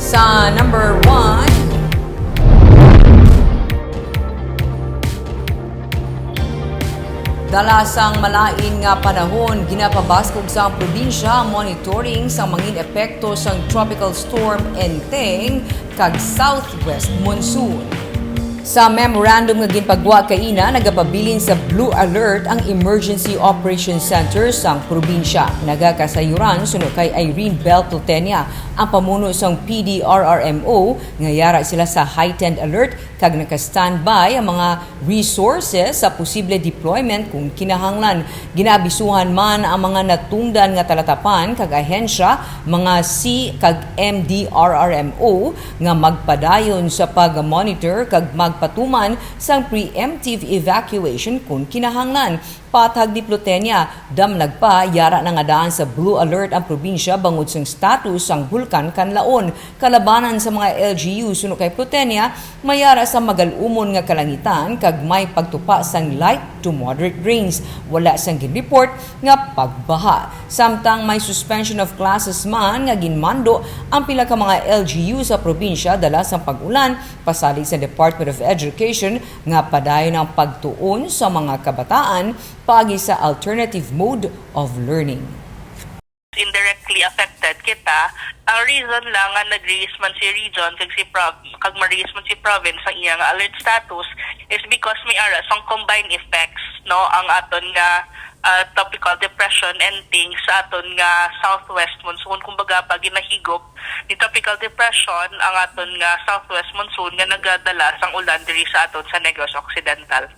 Sa number 1, dalasang malain nga panahon ginapabaskog sa probinsya monitoring sa mangin epekto sang tropical storm Enteng kag southwest monsoon. Sa memorandum nga ginpagwa kaina nagapabilin sa Blue Alert ang Emergency Operations Center sang probinsya. Nagakasayuran suno kay Irene Beltotenia ang pamuno sang PDRRMO nga yara sila sa heightened alert kag naka-standby ang mga resources sa posible deployment kung kinahanglan. Ginabisuhan man ang mga natungdan nga talatapan kag ahensya mga C kag MDRRMO nga magpadayon sa pag-monitor kag magpatuman sang preemptive evacuation kung kinahanglan. Patag di Plutenia, damlag pa, yara na nga daan sa Blue Alert ang probinsya bangod sang status ang bulkan kanlaon. Kalabanan sa mga LGU suno kay Plutenia, mayara sa magalumon nga kalangitan kag may pagtupa sang light to moderate rains. Wala sang gin-report nga pagbaha. Samtang may suspension of classes man nga ginmando ang pila ka mga LGU sa probinsya dala sang pag-ulan, pasalig sa Department of Education nga padayon ang pagtuon sa mga kabataan pagi sa alternative mode of learning. Indirectly affected kita. Ang reason lang nga nag-raise man si region kag ma-raise man si province ang iyang alert status is because may ara sang combined effects, no, ang aton nga tropical depression ending sa aton nga southwest monsoon. Kumbaga pag ginahigop ni tropical depression ang aton nga southwest monsoon nga nagadala sang ulan diri sa aton sa Negros Occidental.